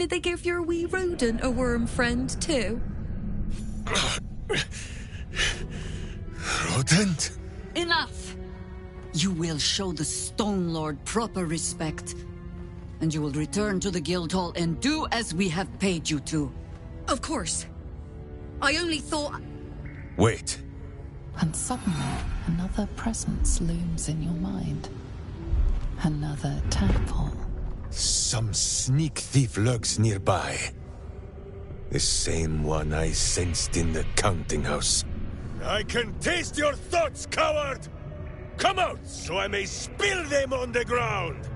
Did they give your wee rodent a worm friend too? Rodent? Enough! You will show the Stone Lord proper respect, and you will return to the guild hall and do as we have paid you to. Of course. I only thought... Wait. And suddenly, another presence looms in your mind. Another tadpole. Some sneak thief lurks nearby. The same one I sensed in the counting house. I can taste your thoughts, coward! Come out, so I may spill them on the ground!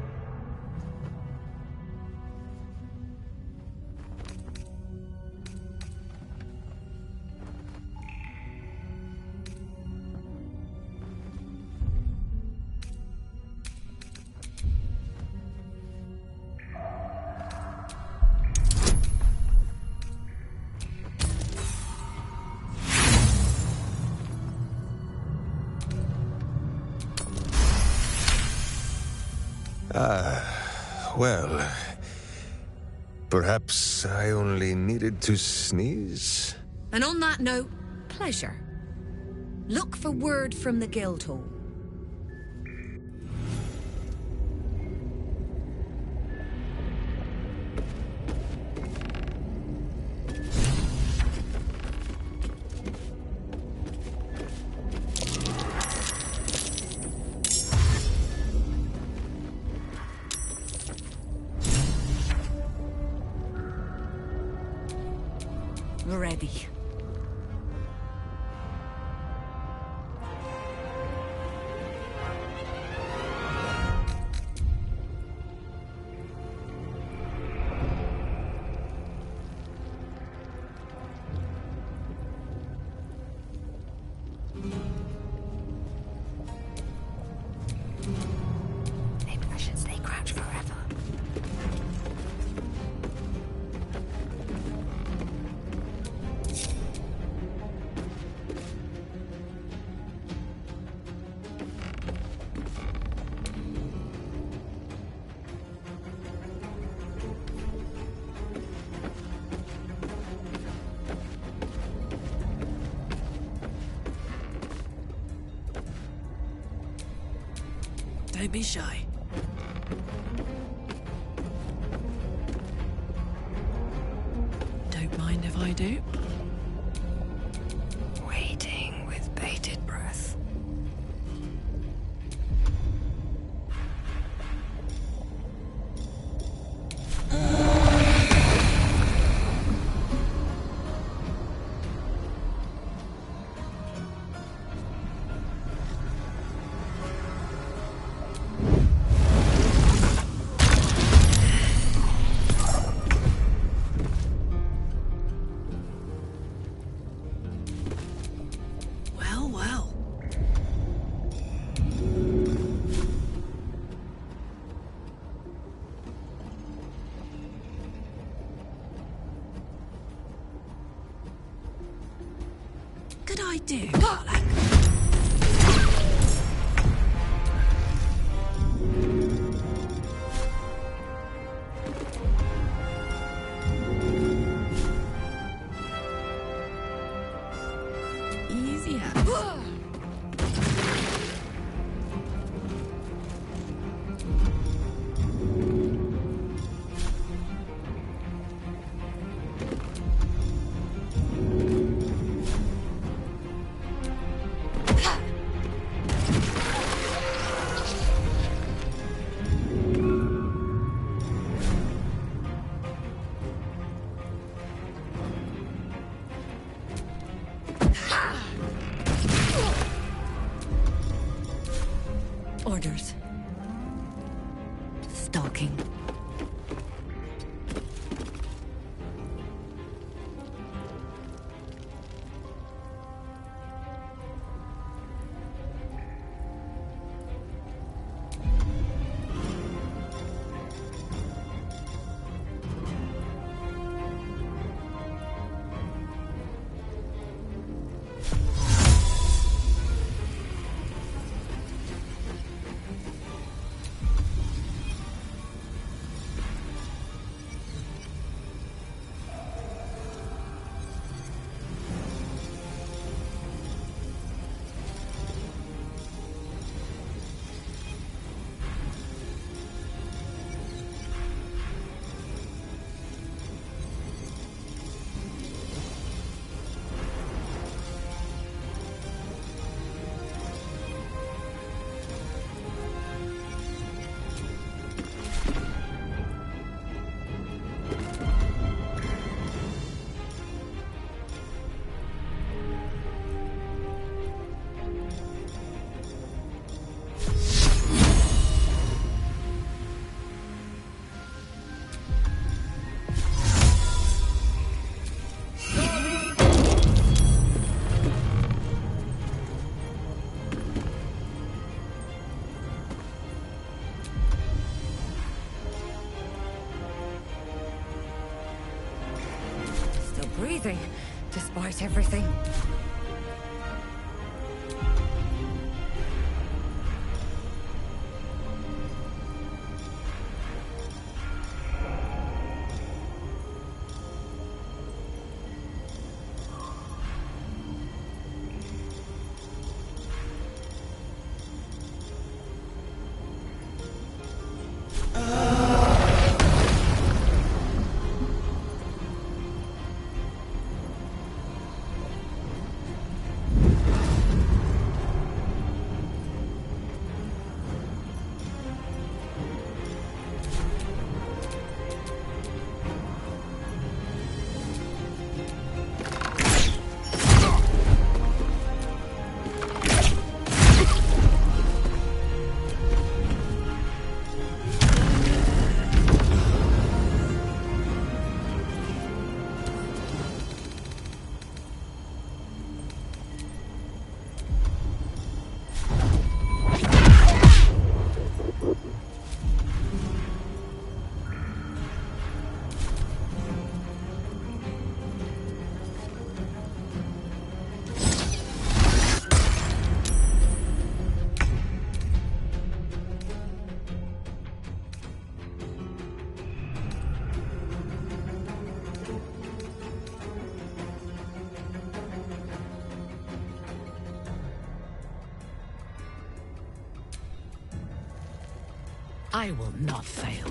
Well, perhaps I only needed to sneeze? And on that note, pleasure. Look for word from the Guildhall. Ready. Maybe I should stay crouched forever. Don't be shy. Don't mind if I do. Waiting with bated breath. Well, well. Good idea, Karlak. Easy out. Orders. Stalking. breathing, despite everything. I will not fail.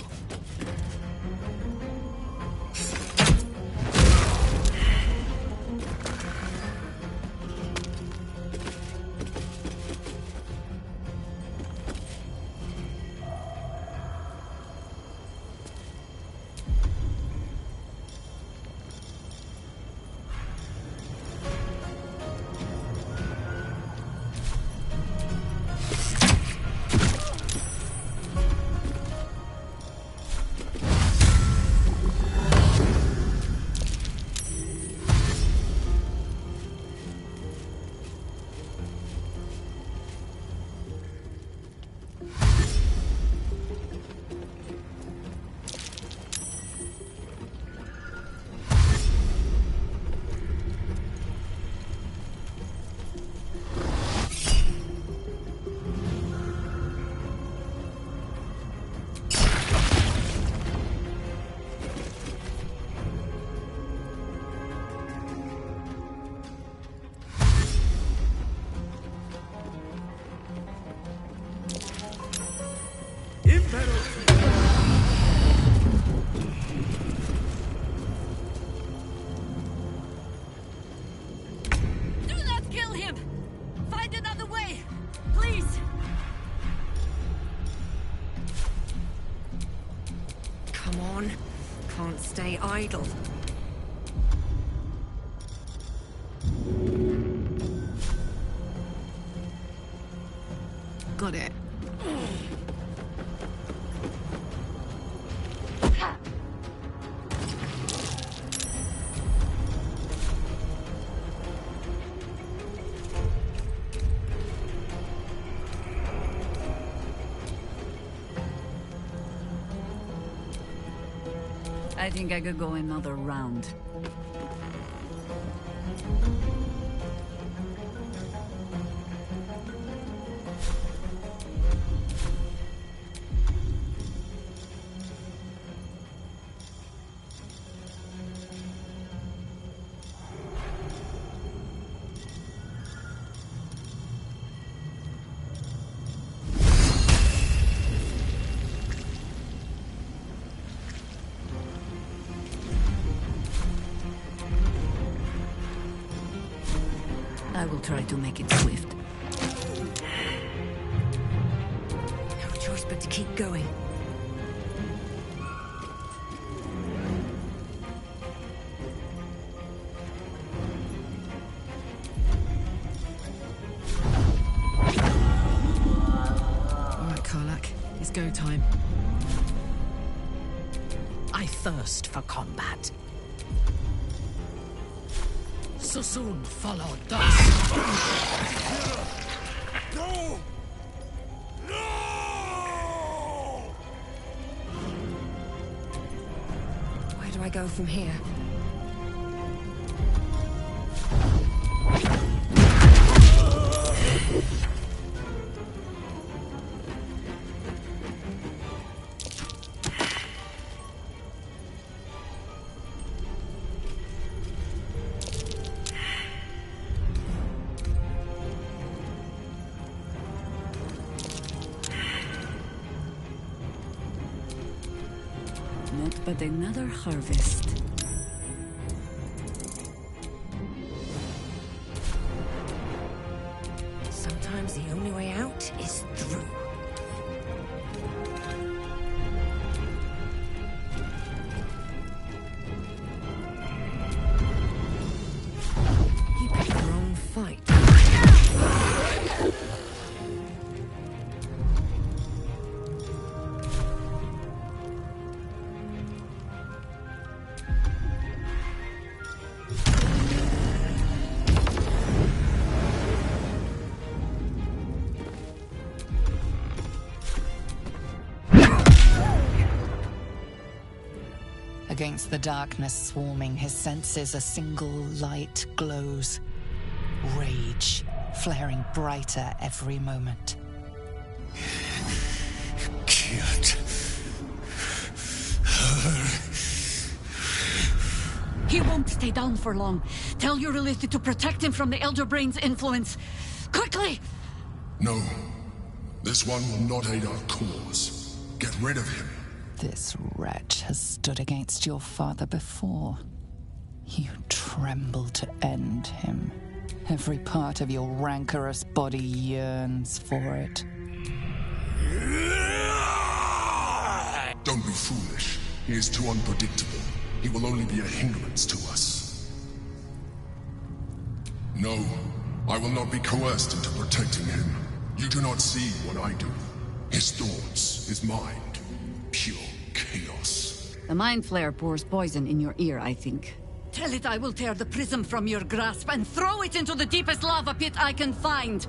Do not kill him! Find another way! Please! Come on. Can't stay idle. Got it. I think I could go another round. I will try to make it swift. No choice but to keep going. Alright, Karlak. It's go time. I thirst for combat. So soon follow dust. No! No! Where do I go from here? Not but another harvest. Sometimes the only way out is through. You picked the wrong fight. Against the darkness swarming, his senses a single light glows. Rage, flaring brighter every moment. Killed her. He won't stay down for long. Tell Eurylithi to protect him from the Elder Brain's influence. Quickly! No. This one will not aid our cause. Get rid of him. This wretch has stood against your father before. You tremble to end him. Every part of your rancorous body yearns for it. Don't be foolish. He is too unpredictable. He will only be a hindrance to us. No, I will not be coerced into protecting him. You do not see what I do. His thoughts, his mind, pure chaos. The Mind Flare pours poison in your ear, I think. Tell it I will tear the prism from your grasp and throw it into the deepest lava pit I can find.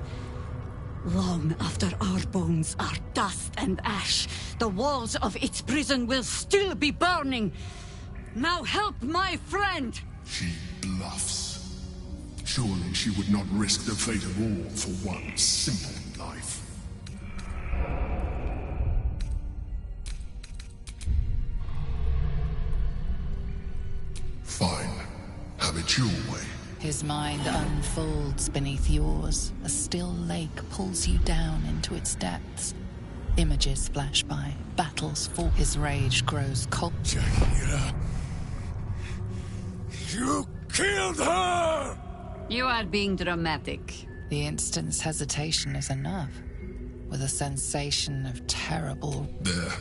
Long after our bones are dust and ash, the walls of its prison will still be burning. Now help my friend! She bluffs. Surely she would not risk the fate of all for one simple life. Fine. Have it your way. His mind unfolds beneath yours. A still lake pulls you down into its depths. Images flash by. Battles fall. His rage grows cold. Jaheira. You killed her! You are being dramatic. The instant's hesitation is enough. With a sensation of terrible... There.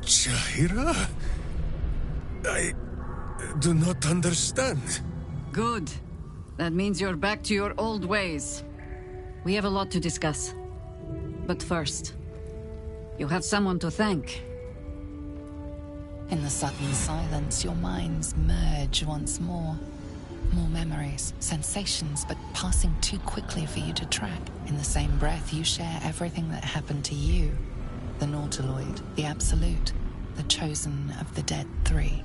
Jaheira? I do not understand. Good. That means you're back to your old ways. We have a lot to discuss. But first, you have someone to thank. In the sudden silence, your minds merge once more. More memories, sensations, but passing too quickly for you to track. In the same breath, you share everything that happened to you. The Nautiloid, the Absolute, the chosen of the dead three.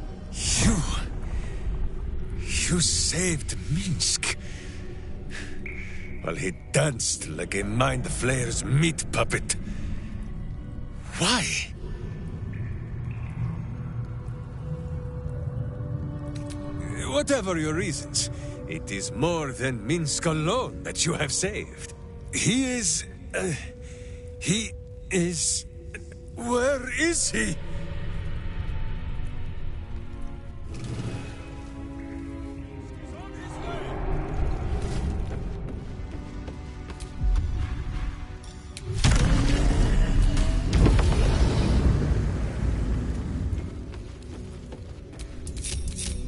You saved Minsk. While he danced like a Mind Flayer's meat puppet. Why? Whatever your reasons, it is more than Minsk alone that you have saved. He is... Where is he?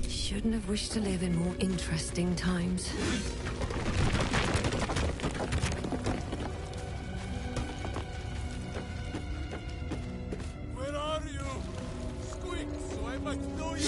Shouldn't have wished to live in more interesting times. Where are you? Squeak, so I might know you.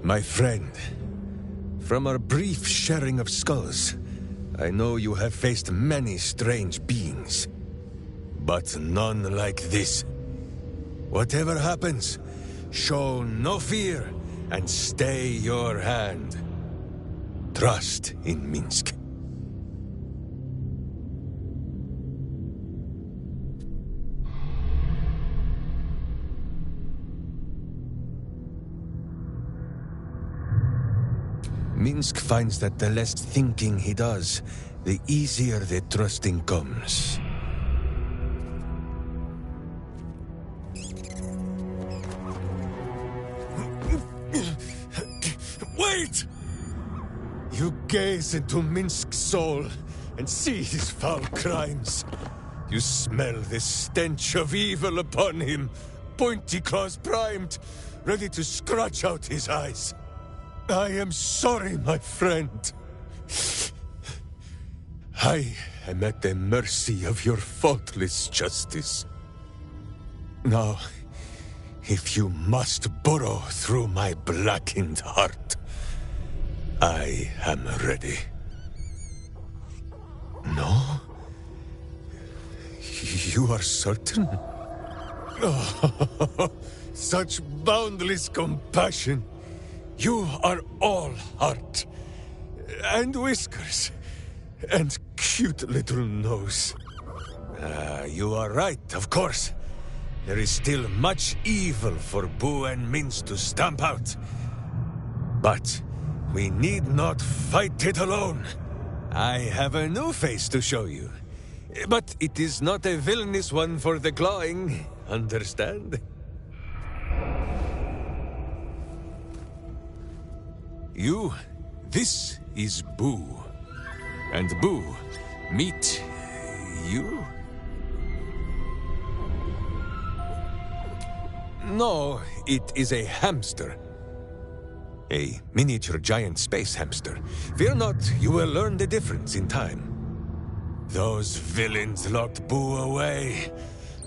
My friend, from our brief sharing of skulls, I know you have faced many strange beings, but none like this. Whatever happens, show no fear and stay your hand. Trust in Minsk. Minsk finds that the less thinking he does, the easier the trusting comes. Wait! You gaze into Minsk's soul and see his foul crimes. You smell the stench of evil upon him, pointy claws primed, ready to scratch out his eyes. I am sorry, my friend. I am at the mercy of your faultless justice. Now, if you must burrow through my blackened heart, I am ready. No? You are certain? Oh, such boundless compassion. You are all heart, and whiskers, and cute little nose. You are right, of course. There is still much evil for Boo and Minsk to stamp out. But we need not fight it alone. I have a new face to show you. But it is not a villainous one for the clawing, understand? This is Boo. And Boo, meet you? No, it is a hamster. A miniature giant space hamster. Fear not, you will learn the difference in time. Those villains locked Boo away,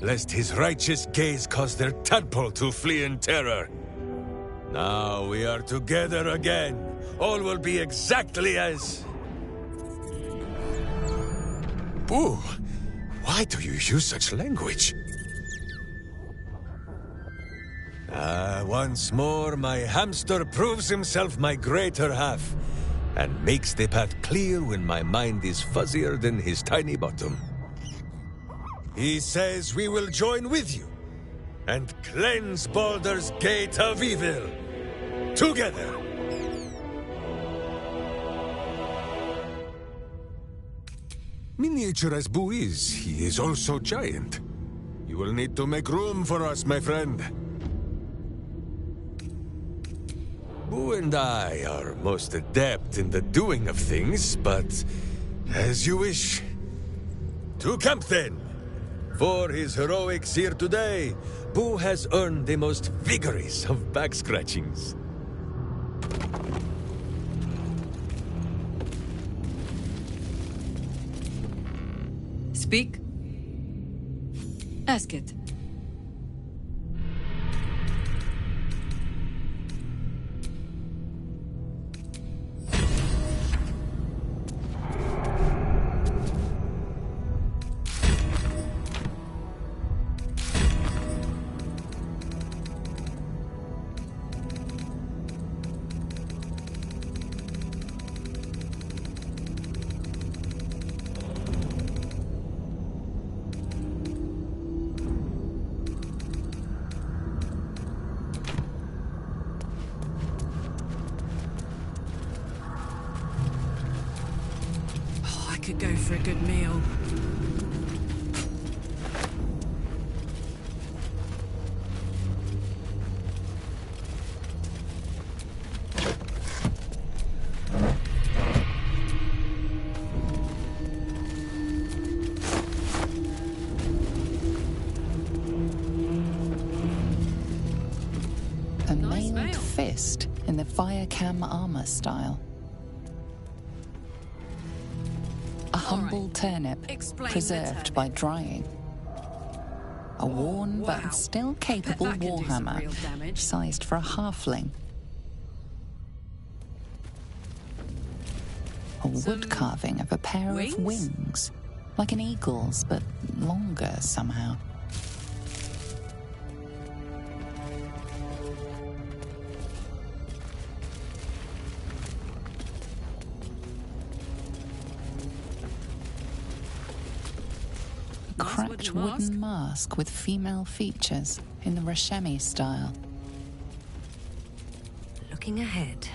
lest his righteous gaze cause their tadpole to flee in terror. Now we are together again. All will be exactly as... Boo, why do you use such language? Once more, my hamster proves himself my greater half, and makes the path clear when my mind is fuzzier than his tiny bottom. He says we will join with you, and cleanse Baldur's gate of evil. Together! Miniature as Boo is, he is also giant. You will need to make room for us, my friend. Boo and I are most adept in the doing of things, but as you wish. To camp then! For his heroics here today, Boo has earned the most vigorous of back scratchings. Speak. Ask it. Could go for a good meal. A mailed fist in the Firecam armor style. A humble turnip, Explain the preserved turnip. by drying. A worn wow. but still capable Bet that can do some warhammer, real damage. sized for a halfling. A wood carving of a pair of wings. Like an eagle's, but longer somehow. A cracked wooden mask with female features in the Rashemi style. Looking ahead.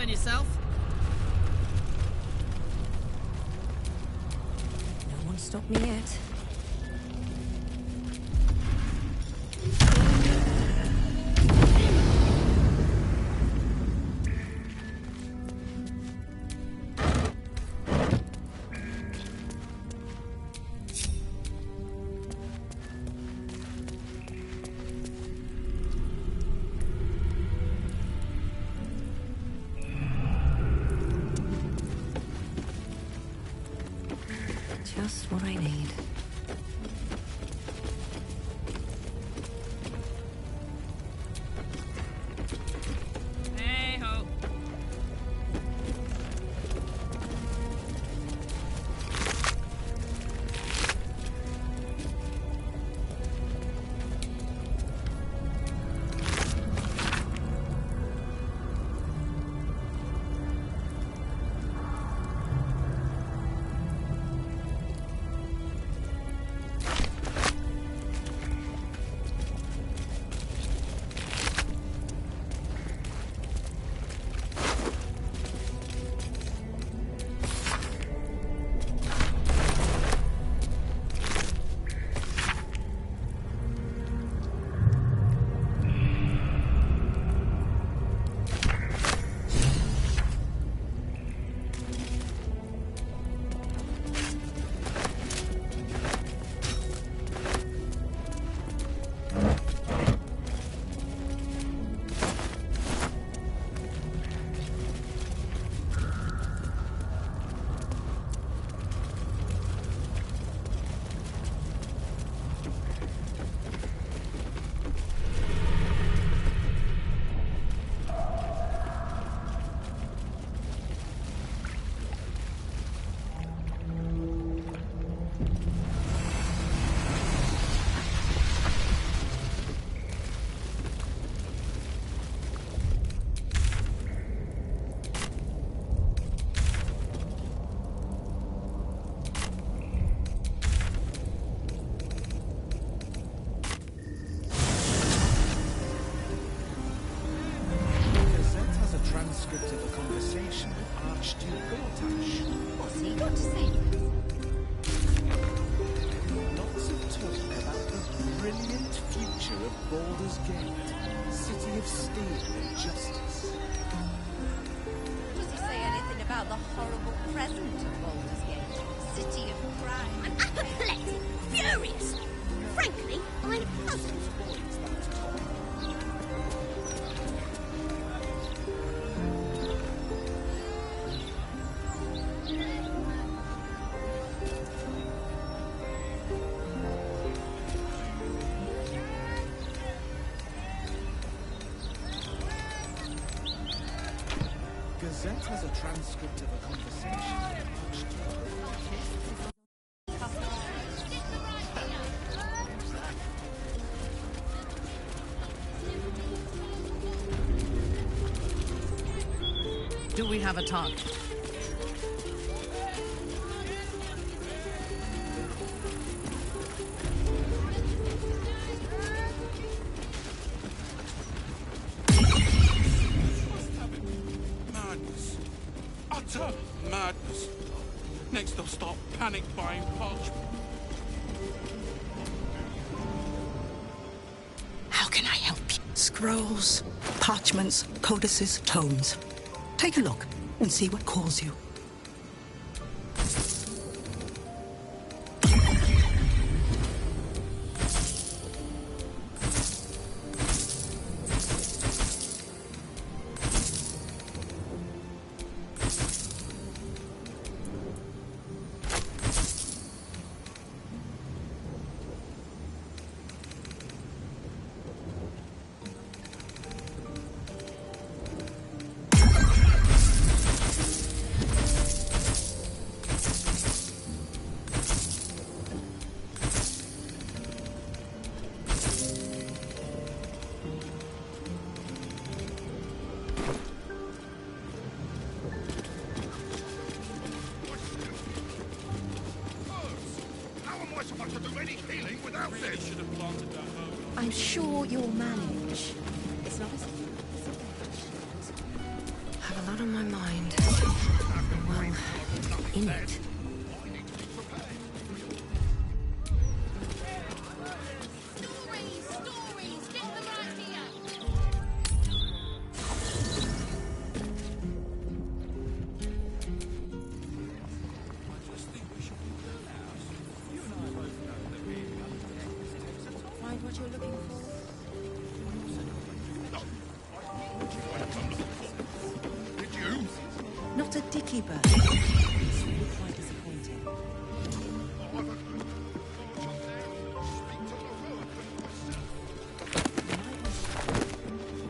yourself. No one stopped me yet. Just what I need. Hey ho. Baldur's Gate, city of steel and justice. Does he say anything about the horrible present of Baldur's Gate? City of crime. I'm apoplectic, furious. Frankly, I'm puzzled. Gazette has a transcript of a conversation. Do we have a target? Madness. Utter madness. Next they'll start panic buying parchment. How can I help you? Scrolls, parchments, codices, tomes. Take a look and see what calls you. I'm sure you'll manage. It's not as have a lot on my mind. Well, in it. Not a dicky bird. It's really quite disappointing.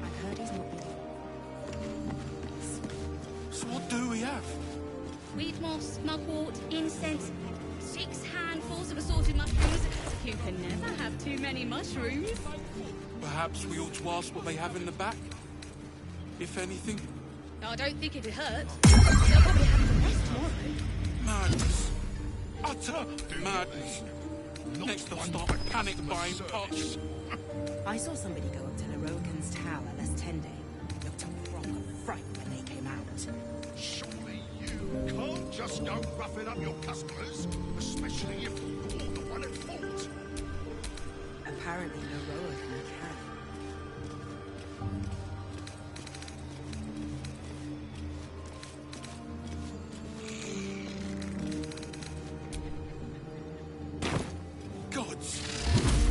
I've heard he's not been. So what do we have? Weed moss, mugwort, incense, 6 handfuls of assorted mushrooms. You can never have too many mushrooms. Perhaps we ought to ask what they have in the back, if anything. I don't think it'd hurt. They'll probably have the best tomorrow. Madness. Utter madness. Next they'll start panic buying parts. I saw somebody go up to Lerogan's tower last 10 days. Looked a proper fright when they came out. Surely you can't just go roughing up your customers, especially if you're the one at fault. Apparently Lerogan can.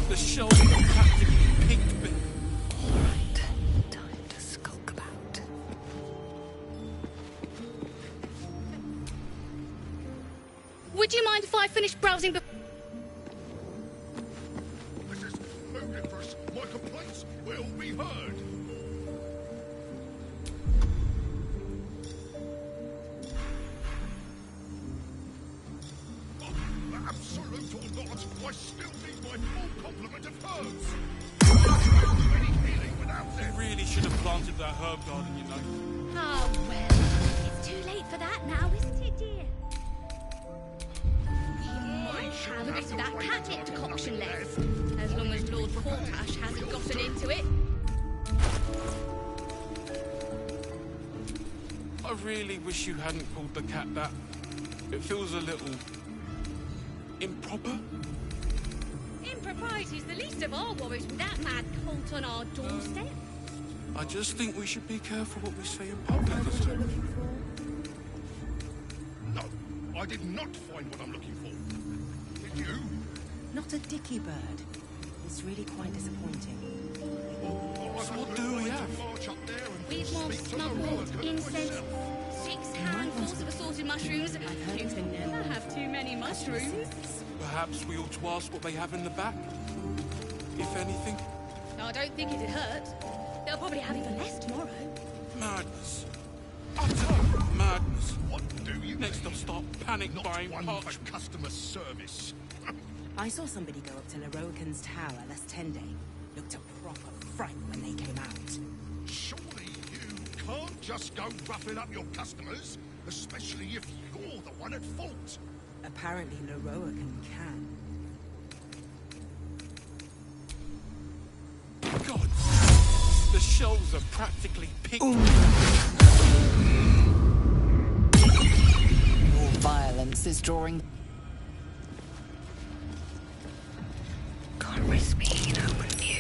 The shelves are practically pink. All right, time to skulk about. Would you mind if I finish browsing before... This is ludicrous. My complaints will be heard. Absolute or not, I still need my full complement of herbs. Any healing without them. We really should have planted that herb garden, you know. Oh, well, it's too late for that now, isn't it, dear? You might have a bit of that catnip decoction left, as long as Lord Portash hasn't gotten into it. I really wish you hadn't called the cat that. It feels a little... improper? Improper? propriety's the least of our worries with that mad cult on our doorstep. I just think we should be careful what we say in public. That's all. No, I did not find what I'm looking for. Did you? Not a dicky bird. It's really quite disappointing. So what do we have? We've more smuggled incense, 6 handfuls of assorted mushrooms. You can never have too many mushrooms. Perhaps we ought to ask what they have in the back. If anything. No, I don't think it'd hurt. They'll probably have even less tomorrow. Madness. Utter madness. What do you Next they'll start panic Not buying one parchment. for customer service. I saw somebody go up to Leroican's tower last 10 day. Looked a proper fright when they came out. Surely you can't just go roughing up your customers, especially if you're the one at fault. Apparently Leroican can. God, the shelves are practically picked. More violence is drawing. Can't risk being an open view.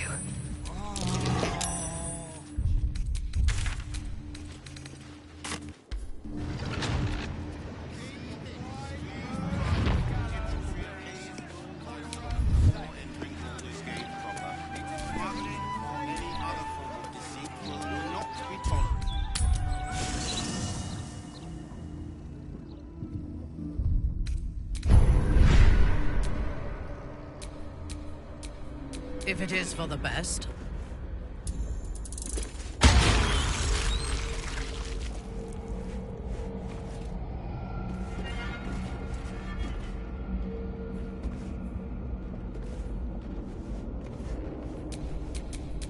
If it is for the best.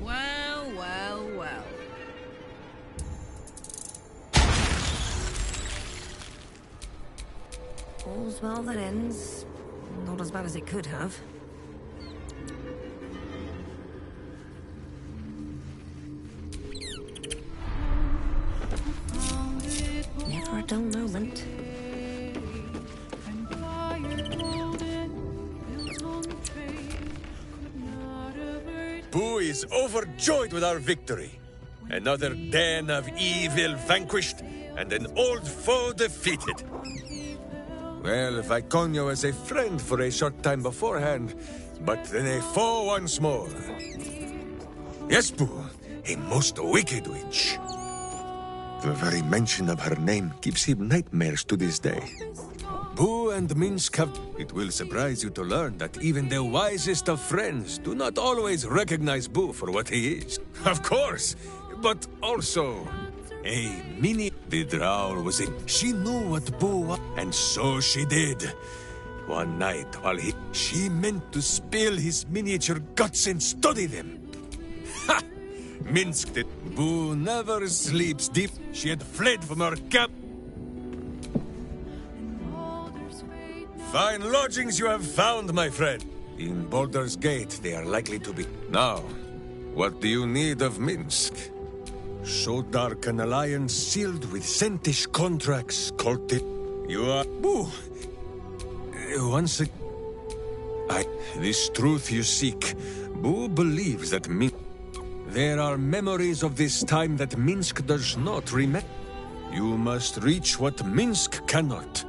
Well, well, well. All's well that ends. Not as bad as it could have. Never a dull moment. Boo is overjoyed with our victory. Another den of evil vanquished, and an old foe defeated. Well, Viconio was a friend for a short time beforehand, but then a foe once more. Yes, Boo, a most wicked witch. The very mention of her name gives him nightmares to this day. Boo and Minsk have... It will surprise you to learn that even the wisest of friends do not always recognize Boo for what he is. Of course, but also... A mini... The drow was it. She knew what Boo was, and so she did. One night, while she meant to spill his miniature guts and study them. Ha! Minsk did. Boo never sleeps deep. She had fled from her camp. Fine lodgings you have found, my friend. In Baldur's Gate, they are likely to be. Now, what do you need of Minsk? So dark an alliance sealed with Sentish contracts, cultic. You are... Boo! Once again... This truth you seek. Boo believes that there are memories of this time that Minsk does not remember. You must reach what Minsk cannot.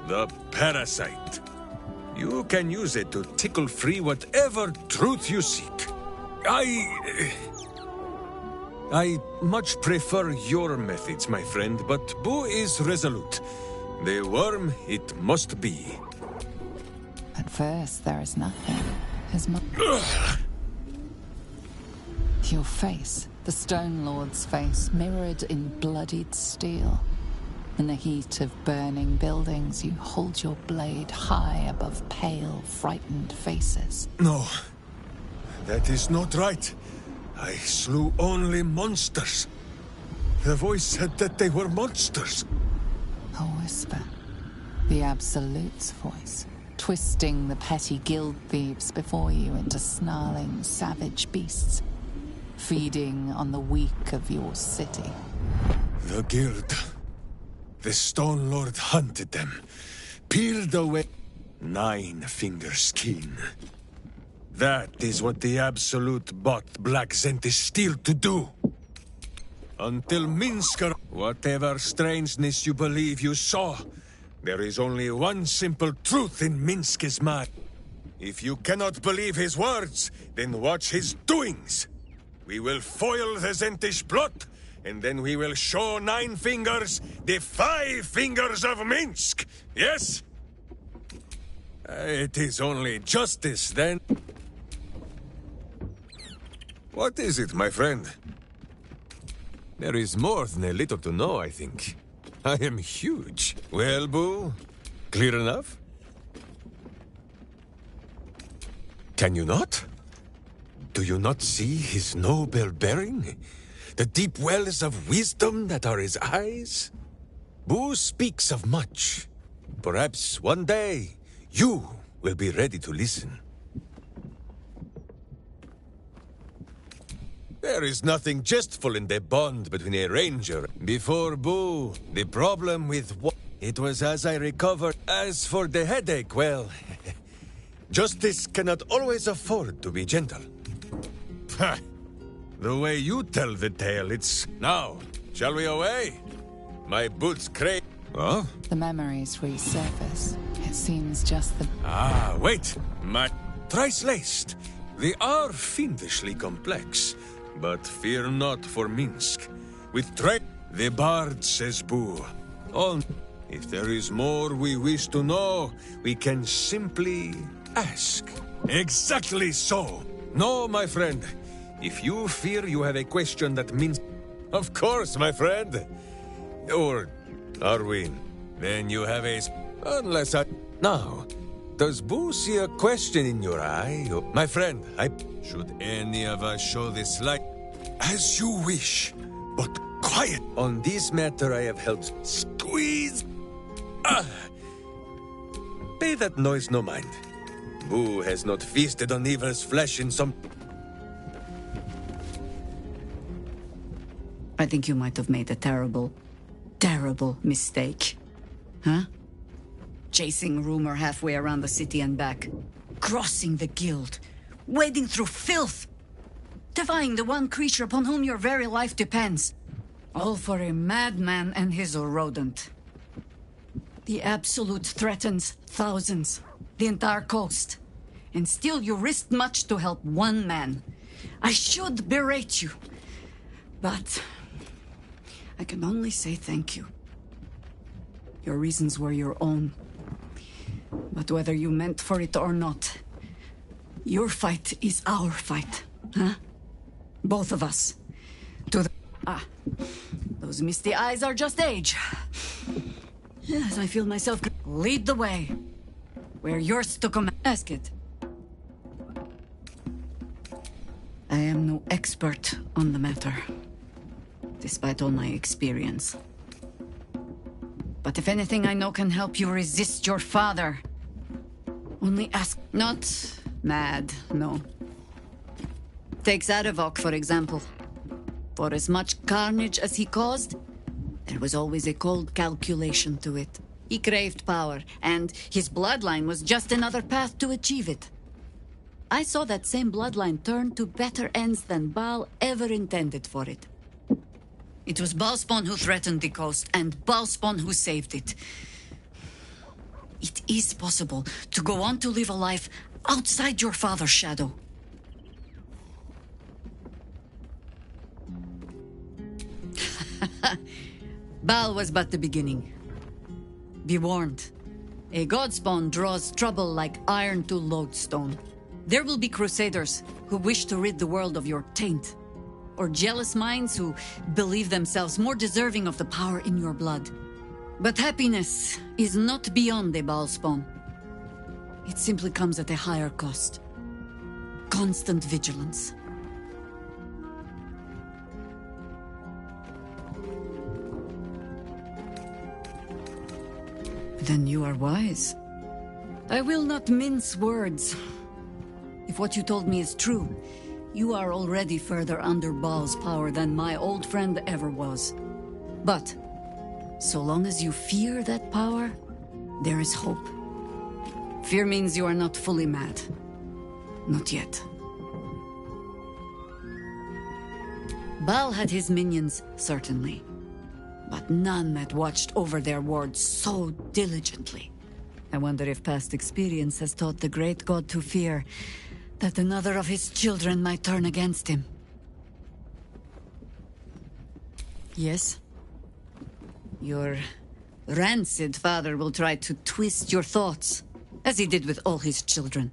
The parasite. You can use it to tickle free whatever truth you seek. I much prefer your methods, my friend, but Boo is resolute. The worm, it must be. At first, there is nothing. His Your face, the Stone Lord's face, mirrored in bloodied steel. In the heat of burning buildings, you hold your blade high above pale, frightened faces. No, that is not right. I slew only monsters. The voice said that they were monsters. A whisper. The Absolute's voice, twisting the petty guild thieves before you into snarling, savage beasts, feeding on the weak of your city. The guild. The Stone Lord hunted them, peeled away 9 finger skin. That is what the Absolute bought Black Zentish Steel to do. Until Minsker, whatever strangeness you believe you saw, there is only one simple truth in Minsk's mind. If you cannot believe his words, then watch his doings. We will foil the Zentish plot, and then we will show Nine Fingers the 5 fingers of Minsk. Yes? It is only justice, then. What is it, my friend? There is more than a little to know, I think. I am huge. Well, Boo? Clear enough? Can you not? Do you not see his noble bearing? The deep wells of wisdom that are his eyes? Boo speaks of much. Perhaps one day, you will be ready to listen. There is nothing jestful in the bond between a ranger. Before Boo, the problem with what... It was as I recovered. As for the headache, well... justice cannot always afford to be gentle. Ha! The way you tell the tale, it's... Now, shall we away? My boots crave... Huh? The memories resurface. It seems just the... Ah, wait! My... Thrice-laced. They are fiendishly complex. But fear not for Minsk. With the Bard, says Boo. On. If there is more we wish to know, we can simply ask. Exactly so. No, my friend. If you fear you have a question that means... Of course, my friend. Or are we? Then you have a... Unless I... Now, does Boo see a question in your eye? My friend, Should any of us show this light? As you wish, but quiet. On this matter I have helped squeeze... Pay that noise no mind. Boo has not feasted on evil's flesh in some... I think you might have made a terrible, terrible mistake. Huh? Chasing rumor halfway around the city and back. Crossing the guild. Wading through filth. Defying the one creature upon whom your very life depends. All for a madman and his rodent. The Absolute threatens thousands. The entire coast. And still you risked much to help one man. I should berate you. But... I can only say thank you. Your reasons were your own. But whether you meant for it or not, your fight is our fight, huh? Both of us. To the... those misty eyes are just age. Yes, I feel myself... Lead the way. We're yours to command. Ask it. I am no expert on the matter, despite all my experience. But if anything I know can help you resist your father, only ask. Not mad, no. Take Zadivok, for example. For as much carnage as he caused, there was always a cold calculation to it. He craved power, and his bloodline was just another path to achieve it. I saw that same bloodline turn to better ends than Baal ever intended for it. It was Baalspawn who threatened the coast, and Baalspawn who saved it. It is possible to go on to live a life outside your father's shadow. Baal was but the beginning. Be warned. A godspawn draws trouble like iron to lodestone. There will be crusaders who wish to rid the world of your taint. Or jealous minds who believe themselves more deserving of the power in your blood. But happiness is not beyond a Baalspawn. It simply comes at a higher cost. Constant vigilance. Then you are wise. I will not mince words. If what you told me is true, you are already further under Baal's power than my old friend ever was. But, so long as you fear that power, there is hope. Fear means you are not fully mad. Not yet. Baal had his minions, certainly. But none that watched over their wards so diligently. I wonder if past experience has taught the great god to fear that another of his children might turn against him. Yes? Your rancid father will try to twist your thoughts, as he did with all his children.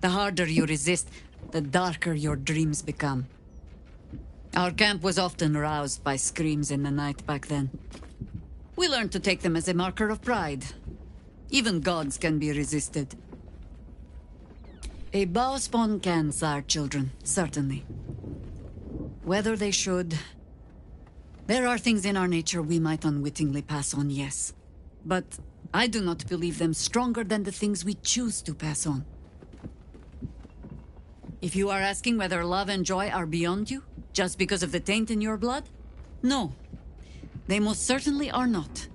The harder you resist, the darker your dreams become. Our camp was often roused by screams in the night back then. We learned to take them as a marker of pride. Even gods can be resisted. A bow spawn can sire children, certainly. Whether they should... There are things in our nature we might unwittingly pass on, yes. But I do not believe them stronger than the things we choose to pass on. If you are asking whether love and joy are beyond you, just because of the taint in your blood? No. They most certainly are not.